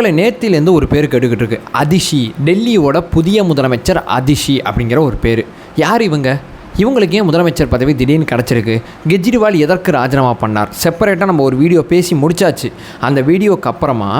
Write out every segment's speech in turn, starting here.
மக்களை நேத்திலேருந்து ஒரு பேர் கேட்டுக்கிட்டு இருக்கு. அதிஷி, டெல்லியோட புதிய முதலமைச்சர் அதிஷி அப்படிங்கிற ஒரு பேர். யார் இவங்க? இவங்களுக்கு ஏன் முதலமைச்சர் பதவி திடீர்னு கிடச்சிருக்கு? கெஜ்ரிவால் எதற்கு ராஜினாமா பண்ணார்? செப்பரேட்டாக நம்ம ஒரு வீடியோ பேசி முடிச்சாச்சு. அந்த வீடியோக்கு அப்புறமா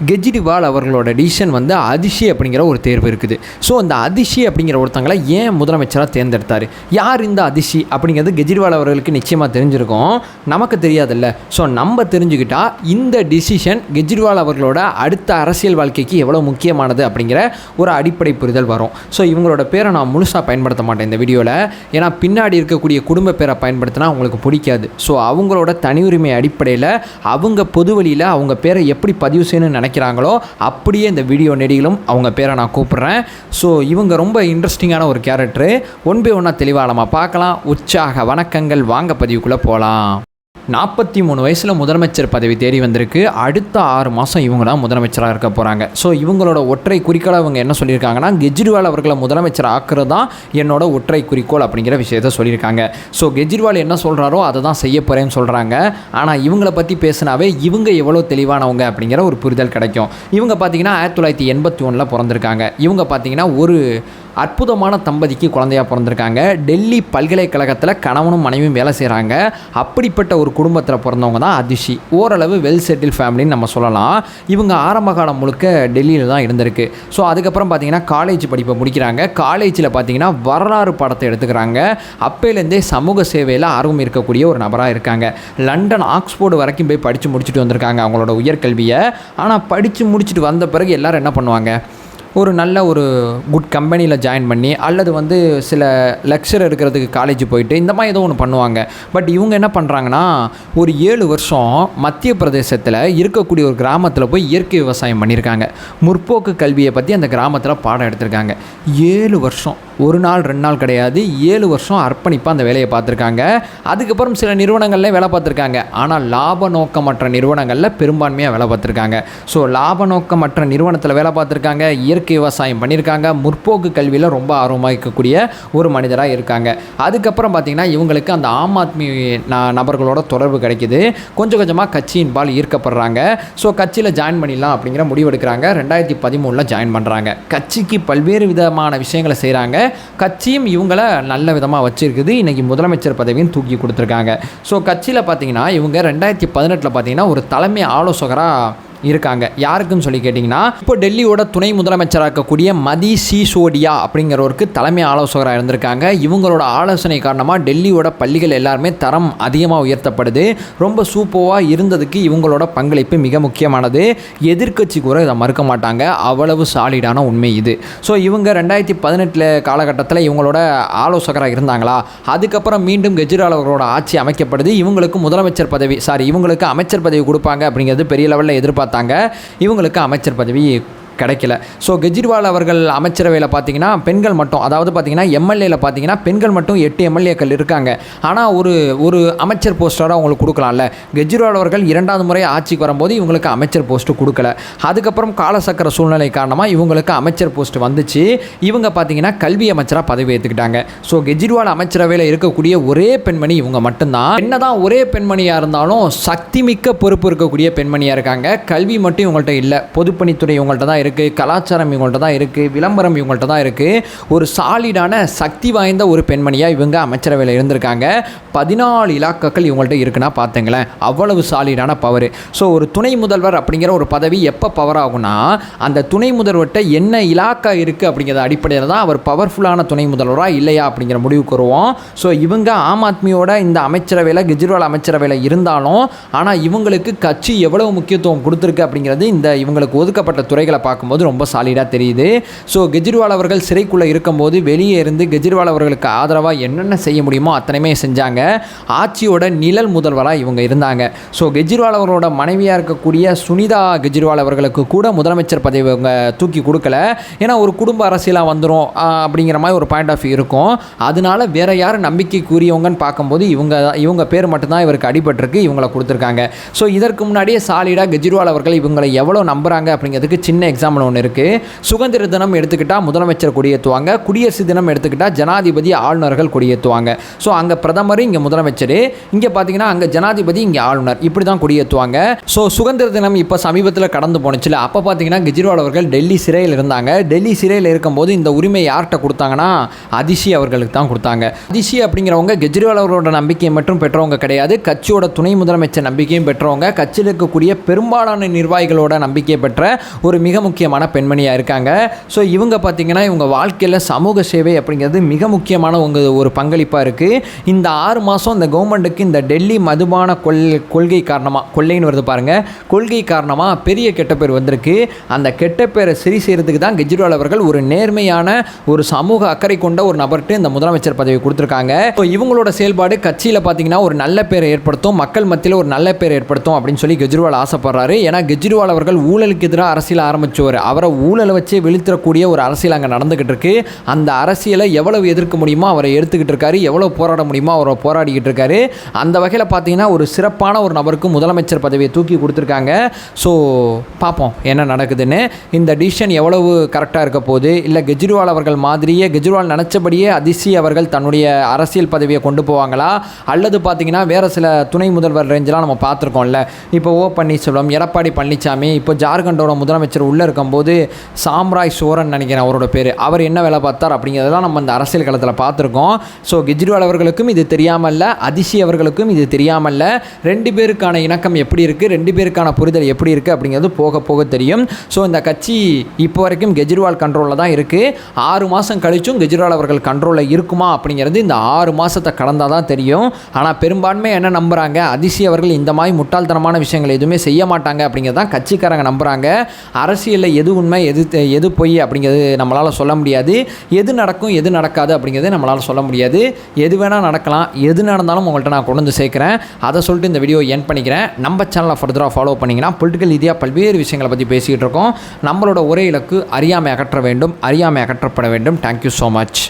கெஜ்ரிவால் அவர்களோட டிசிஷன் வந்து அதிஷி அப்படிங்கிற ஒரு தேர்வு இருக்குது. ஸோ அந்த அதிஷி அப்படிங்கிற ஒருத்தங்களை ஏன் முதலமைச்சராக தேர்ந்தெடுத்தார்? யார் இந்த அதிஷி அப்படிங்கிறது கெஜ்ரிவால் அவர்களுக்கு நிச்சயமாக தெரிஞ்சிருக்கும், நமக்கு தெரியாதில்ல. ஸோ நம்ம தெரிஞ்சுக்கிட்டால் இந்த டிசிஷன் கெஜ்ரிவால் அவர்களோட அடுத்த அரசியல் வாழ்க்கைக்கு எவ்வளோ முக்கியமானது அப்படிங்கிற ஒரு அடிப்படை புரிதல் வரும். ஸோ இவங்களோட பேரை நான் முழுசாக பயன்படுத்த மாட்டேன் இந்த வீடியோவில். ஏன்னா பின்னாடி இருக்கக்கூடிய குடும்ப பேரை பயன்படுத்தினா அவங்களுக்கு பிடிக்காது. ஸோ அவங்களோட தனி உரிமை அடிப்படையில் அவங்க பொது வழியில் அவங்க பேரை எப்படி பதிவு செய்யணும்னு நினைக்கிறாங்களோ அப்படியே இந்த வீடியோ நெடிகளும் அவங்க பேரை நான் கூப்பிட்றேன். ஸோ இவங்க ரொம்ப இன்ட்ரெஸ்டிங்கான ஒரு கேரக்டரு. ஒன் பை ஒன்னாக தெளிவாக நம்ம பார்க்கலாம். உற்சாக வணக்கங்கள், வாங்க பதிவுக்குள்ளே போகலாம். 43 வயசில் முதலமைச்சர் பதவி தேடி வந்திருக்கு. அடுத்த 6 மாதம் இவங்க தான் முதலமைச்சராக இருக்க போகிறாங்க. ஸோ இவங்களோட ஒற்றை குறிக்கோளாக இவங்க என்ன சொல்லியிருக்காங்கன்னா, கெஜ்ரிவால் அவர்களை முதலமைச்சர் ஆக்குறது தான் என்னோட ஒற்றை குறிக்கோள் அப்படிங்கிற விஷயத்த சொல்லியிருக்காங்க. ஸோ கெஜ்ரிவால் என்ன சொல்கிறாரோ அதை தான் செய்ய போகிறேன்னு சொல்கிறாங்க. ஆனால் இவங்களை பற்றி பேசினாவே இவங்க எவ்வளோ தெளிவானவங்க அப்படிங்கிற ஒரு புரிதல் கிடைக்கும். இவங்க பார்த்தீங்கன்னா 1981 பிறந்திருக்காங்க. இவங்க பார்த்தீங்கன்னா ஒரு அற்புதமான தம்பதிக்கு குழந்தையாக பிறந்திருக்காங்க. டெல்லி பல்கலைக்கழகத்தில் கணவனும் மனைவியும் வேலை செய்கிறாங்க. அப்படிப்பட்ட ஒரு குடும்பத்தில் பிறந்தவங்க தான் அதிஷி. ஓரளவு வெல் செட்டில் ஃபேமிலின்னு நம்ம சொல்லலாம். இவங்க ஆரம்ப காலம் முழுக்க டெல்லியில் தான் இருந்திருக்கு. ஸோ அதுக்கப்புறம் பார்த்திங்கன்னா காலேஜ் படிப்பை முடிக்கிறாங்க. காலேஜில் பார்த்திங்கன்னா வரலாறு பாடத்தை எடுத்துக்கிறாங்க. அப்போலேருந்தே சமூக சேவையில் ஆர்வம் இருக்கக்கூடிய ஒரு நபராக இருக்காங்க. லண்டன், ஆக்ஸ்போர்டு வரைக்கும் போய் படித்து முடிச்சுட்டு வந்திருக்காங்க அவங்களோட உயர்கல்வியை. ஆனால் படித்து முடிச்சுட்டு வந்த பிறகு எல்லோரும் என்ன பண்ணுவாங்க, ஒரு நல்ல ஒரு குட் கம்பெனியில் ஜாயின் பண்ணி அல்லது வந்து சில லெக்சர் எடுக்கிறதுக்கு காலேஜ் போயிட்டு இந்த மாதிரி ஏதோ ஒன்று பண்ணுவாங்க. பட் இவங்க என்ன பண்ணுறாங்கன்னா, ஒரு 7 வருஷம் மத்திய பிரதேசத்தில் இருக்கக்கூடிய ஒரு கிராமத்தில் போய் இயற்கை விவசாயம் பண்ணியிருக்காங்க. முற்போக்கு கல்வியை பற்றி அந்த கிராமத்தில் பாடம் எடுத்திருக்காங்க. 7 வருஷம், ஒரு நாள் 2 நாள் கிடையாது, 7 வருஷம் அர்ப்பணிப்பாக அந்த வேலையை பார்த்துருக்காங்க. அதுக்கப்புறம் சில நிறுவனங்களில் வேலை பார்த்துருக்காங்க. ஆனால் லாப நோக்கமற்ற நிறுவனங்களில் பெரும்பான்மையாக வேலை பார்த்துருக்காங்க. ஸோ லாப நோக்கமற்ற நிறுவனத்தில் வேலை பார்த்துருக்காங்க, இயற்கை விவசாயம் பண்ணியிருக்காங்க, முற்போக்கு கல்வியில் ரொம்ப ஆர்வமாக இருக்கக்கூடிய ஒரு மனிதராக இருக்காங்க. அதுக்கப்புறம் பார்த்திங்கன்னா இவங்களுக்கு அந்த ஆம் ஆத்மி நபர்களோட தொடர்பு கிடைக்கிது. கொஞ்சம் கொஞ்சமாக கட்சியின் பால் ஈர்க்கப்படுறாங்க. ஸோ கட்சியில் ஜாயின் பண்ணிடலாம் அப்படிங்கிற முடிவெடுக்கிறாங்க. 2013 ஜாயின் பண்ணுறாங்க. கட்சிக்கு பல்வேறு விதமான விஷயங்களை செய்கிறாங்க. கட்சியும் இவங்களை நல்ல விதமாக வச்சுருக்குது. இன்றைக்கி முதலமைச்சர் பதவியும் தூக்கி கொடுத்துருக்காங்க. ஸோ கட்சியில் பார்த்திங்கன்னா இவங்க 2018 பார்த்திங்கன்னா ஒரு தலைமை ஆலோசகராக இருக்காங்க. யாருக்குன்னு சொல்லி கேட்டிங்கன்னா, இப்போ டெல்லியோட துணை முதலமைச்சராக இருக்கக்கூடிய மதீஷ் சிசோடியா அப்படிங்கிறவருக்கு தலைமை ஆலோசகராக இருந்திருக்காங்க. இவங்களோட ஆலோசனை காரணமாக டெல்லியோட பள்ளிகள் எல்லாருமே தரம் அதிகமாக உயர்த்தப்படுது. ரொம்ப சூப்பராக இருந்ததுக்கு இவங்களோட பங்களிப்பு மிக முக்கியமானது. எதிர்க்கட்சி கூட இதை மறுக்க மாட்டாங்க. அவ்வளவு சாலிடான உண்மை இது. ஸோ இவங்க 2018 காலகட்டத்தில் இவங்களோட ஆலோசகராக இருந்தாங்களா. அதுக்கப்புறம் மீண்டும் கெஜ்ரிவால் அவர்களோட ஆட்சி அமைக்கப்படுது. இவங்களுக்கு முதலமைச்சர் பதவி இவங்களுக்கு அமைச்சர் பதவி கொடுப்பாங்க அப்படிங்கிறது பெரிய லெவலில் எதிர்பார்த்தாங்க. இவங்களுக்கு அமைச்சர் பதவி கிடைக்கல. ஸோ கெஜ்ரிவால் அவர்கள் அமைச்சரவையில் பார்த்தீங்கன்னா பெண்கள் மட்டும், அதாவது பார்த்தீங்கன்னா எம்எல்ஏல பார்த்தீங்கன்னா பெண்கள் மட்டும் 8 எம்எல்ஏக்கள் இருக்காங்க. ஆனால் ஒரு அமைச்சர் போஸ்டராக அவங்களுக்கு கொடுக்கலாம்ல. கெஜ்ரிவால் அவர்கள் 2வது முறை ஆட்சிக்கு வரும்போது இவங்களுக்கு அமைச்சர் போஸ்ட்டு கொடுக்கல. அதுக்கப்புறம் காலசக்கர சூழ்நிலை காரணமாக இவங்களுக்கு அமைச்சர் போஸ்ட் வந்துச்சு. இவங்க பார்த்தீங்கன்னா கல்வி அமைச்சராக பதவி ஏற்றுக்கிட்டாங்க. ஸோ கெஜ்ரிவால் அமைச்சரவையில் இருக்கக்கூடிய ஒரே பெண்மணி இவங்க மட்டும்தான். என்னதான் ஒரே பெண்மணியாக இருந்தாலும் சக்தி மிக்க பொறுப்பு இருக்கக்கூடிய பெண்மணியாக இருக்காங்க. கல்வி மட்டும் இவங்கள்ட்ட இல்லை, பொதுப்பணித்துறை இவங்கள்ட்ட தான் இருக்குது, கலாச்சாரம் இவங்கள்ட்ட தான் இருக்குது, விளம்பரம் இவங்கள்ட்ட தான் இருக்குது. ஒரு சாலிடான சக்தி வாய்ந்த ஒரு பெண்மணியாக இவங்க அமைச்சரவையில் இருந்திருக்காங்க. 14 இலாக்காக்கள் இவங்கள்ட்ட இருக்குன்னா பார்த்துங்களேன், அவ்வளவு சாலிடான பவர். ஸோ ஒரு துணை முதல்வர் அப்படிங்கிற ஒரு பதவி எப்போ பவர் ஆகும்னா, அந்த துணை முதல்வர்கிட்ட என்ன இலாக்கா இருக்குது அப்படிங்கிற அடிப்படையில் தான் அவர் பவர்ஃபுல்லான துணை முதல்வராக இல்லையா அப்படிங்கிற முடிவுக்கு வருவோம். ஸோ இவங்க ஆம் ஆத்மியோட இந்த அமைச்சரவையில் கெஜ்ரிவால் அமைச்சரவையில் இருந்தாலும், ஆனால் இவங்களுக்கு கட்சி எவ்வளவு முக்கியத்துவம் கொடுத்துருக்கு அப்படிங்கிறது இந்த இவங்களுக்கு ஒதுக்கப்பட்ட துறைகளை பார்க்கும்போது ரொம்ப சாலிடாக தெரியுது. ஸோ கெஜ்ரிவால் அவர்கள் சிறைக்குள்ளே இருக்கும்போது வெளியே இருந்து கெஜ்ரிவால் அவர்களுக்கு ஆதரவாக என்னென்ன செய்ய முடியுமோ அத்தனையுமே செஞ்சாங்க. ஆட்சியோட நிழல் முதல்வராக இவங்க இருந்தாங்க. ஸோ கெஜ்ரிவால் அவர்களோட மனைவியாக இருக்கக்கூடிய சுனிதா கெஜ்ரிவால் அவர்களுக்கு கூட முதலமைச்சர் பதவி இவங்க தூக்கி கொடுக்கல. ஏன்னா ஒரு குடும்ப அரசியலாக வந்துடும் அப்படிங்கிற மாதிரி ஒரு பாயிண்ட் ஆஃப் வியூ இருக்கும். அதனால வேற யார் நம்பிக்கைக்குரியவங்கன்னு பார்க்கும்போது இவங்க பேர் மட்டும்தான் இவருக்கு அடிபட்டிருக்கு, இவங்களை கொடுத்துருக்காங்க. ஸோ இதற்கு முன்னாடியே சாலிடாக கெஜ்ரிவால் அவர்கள் இவங்களை எவ்வளோ நம்புகிறாங்க அப்படிங்கிறதுக்கு சின்ன எக்ஸாம்பிள் ஒன்று இருக்குது. சுதந்திர தினம் எடுத்துக்கிட்டால் முதலமைச்சர் கொடியேற்றுவாங்க, குடியரசு தினம் எடுத்துக்கிட்டால் ஜனாதிபதி ஆளுநர்கள் கொடியேற்றுவாங்க. ஸோ அங்கே பிரதமர், இங்கே முதலமைச்சர், இங்கே பார்த்தீங்கன்னா அங்கே ஜனாதிபதி, இங்கே ஆளுநர், இப்படி தான் கொடியேற்றுவாங்க. ஸோ சுதந்திர தினம் இப்போ சமீபத்தில் கடந்து போனுச்சுல, அப்போ பார்த்தீங்கன்னா கெஜ்ரிவால் அவர்கள் டெல்லி சிறையில் இருந்தாங்க. டெல்லி சிறையில் இருக்கும்போது இந்த உரிமை யார்கிட்ட கொடுத்தாங்கன்னா அதிஷி அவர்களுக்கு தான் கொடுத்தாங்க. அதிஷி அப்படிங்கிறவங்க கெஜ்ரிவால் அவர்களோட நம்பிக்கையை மட்டும் பெற்றவங்க கிடையாது, கட்சியோட துணை முதலமைச்சர் நம்பிக்கையும் பெற்றவங்க, கட்சியில் இருக்கக்கூடிய பெரும்பாலான நிர்வாகிகளோட நம்பிக்கையை பெற்ற ஒரு மிக முக்கியமான பெண்மணியாக இருக்காங்க. ஸோ இவங்க பார்த்தீங்கன்னா இவங்க வாழ்க்கையில் சமூக சேவை அப்படிங்கிறது மிக முக்கியமான ஒரு பங்களிப்பாக இருக்குது. இந்த 6 மாதம் இந்த கவர்மெண்ட்டுக்கு இந்த டெல்லி மதுபான கொள்கை காரணமாக, கொள்ளைன்னு வருது பாருங்கள், கொள்கை காரணமாக பெரிய கெட்ட பேர் வந்திருக்கு. அந்த கெட்ட பேரை சரி செய்கிறதுக்கு தான் கெஜ்ரிவால் அவர்கள் ஒரு நேர்மையான ஒரு சமூக அக்கறை கொண்ட ஒரு நபர்கிட்ட இந்த முதலமைச்சர் பதவி கொடுத்துருக்காங்க. ஸோ இவங்களோட செயல்பாடு கட்சியில் பார்த்தீங்கன்னா ஒரு நல்ல பேரை ஏற்படுத்தும், மக்கள் மத்தியில் ஒரு நல்ல பேரை ஏற்படுத்தும் அப்படின்னு சொல்லி கெஜ்ரிவால் ஆசைப்படுறாரு. ஏன்னா கெஜ்ரிவால் அவர்கள் ஊழலுக்கு எதிராக அரசியல் ஆரம்பிச்சவர், அவரை ஊழலை வச்சு வீழ்த்தக்கூடிய ஒரு அரசியல் அங்கே நடந்துகிட்டு இருக்கு. அந்த அரசியலை எவ்வளவு எதிர்க்க முடியுமோ அவரை எடுத்துக்கிட்டு இருக்காரு, எவ்வளவு போராட முடியுமோ அவரை போராடிக்கிட்டு இருக்காரு. அந்த வகையில் பார்த்தீங்கன்னா ஒரு சிறப்பான ஒரு நபருக்கு முதலமைச்சர் பதவியை தூக்கி கொடுத்துருக்காங்க. ஸோ பார்ப்போம் என்ன நடக்குதுன்னு. இந்த டிசிஷன் எவ்வளவு கரெக்டாக இருக்க போகுது, இல்லை கெஜ்ரிவால் அவர்கள் மாதிரியே கெஜ்ரிவால் நினச்சபடியே அதிஷி அவர்கள் தன்னுடைய அரசியல் பதவியை கொண்டு போவாங்களா, அல்லது பார்த்தீங்கன்னா வேறு சில துணை முதல்வர் ரேஞ்செலாம் நம்ம பார்த்துருக்கோம்ல. இப்போ பன்னீர்செல்வம், எடப்பாடி பழனிசாமி, இப்போ ஜார்க்கண்டோட முதலமைச்சர் உள்ளே இருக்கும்போது சாம்ராய் சோரன் நினைக்கிறேன் அவரோட பேர், அவர் என்ன வேலை பார்த்தார் அப்படிங்கிறதெல்லாம் நம்ம இந்த அரசியல் களத்தில் பார்த்துருக்கோம். ஸோ கெஜ்ரிவால் அவர்களுக்கும் இது தெரியாமல்ல, அதிஷி அவர்களுக்கும் இது தெரியாமல்ல. 2 பேருக்கான இணக்கம் எப்படி இருக்குது, 2 பேருக்கான புரிதல் எப்படி இருக்குது அப்படிங்கிறது போக போக தெரியும். ஸோ இந்த கட்சி இப்போ வரைக்கும் கெஜ்ரிவால் கண்ட்ரோலில் தான் இருக்குது. 6 மாதம் கழிச்சும் கெஜ்ரிவால் அவர்கள் கண்ட்ரோலில் இருக்குமா அப்படிங்கிறது இந்த 6 மாதத்தை கடந்தால் தான் தெரியும். ஆனால் பெரும்பான்மை என்ன நம்புகிறாங்க, அதிஷி அவர்கள் இந்த மாதிரி முட்டாள்தனமான விஷயங்கள் எதுவுமே செய்ய மாட்டாங்க அப்படிங்கிறது தான் கட்சிக்காரங்க நம்புகிறாங்க. அரசியலில் எது உண்மை எது பொய் அப்படிங்கிறது நம்மளால் சொல்ல முடியாது. எது நடக்கும் எது நடக்காது அப்படிங்கிறது நம்மளால் சொல்ல முடியாது. எது வேணால் நடக்கலாம், எது நடந்தாலும் உங்கள்கிட்ட நான் கொண்டு வந்து சேர்க்குறேன். அதை சொல்லிட்டு இந்த வீடியோ என் பண்ணிக்கிறேன். நம்ம சேனலை ஃபர்தராக ஃபாலோ பண்ணிங்கன்னா பொலிட்டிக்கல் ரீதியாக பல்வேறு விஷயங்களை பற்றி பேசிக்கிட்டு இருக்கோம். நம்மளோட ஒரே இலக்கு அறியாமை அகற்ற வேண்டும், அறியாமை அகற்றப்பட வேண்டும். Thank you so much.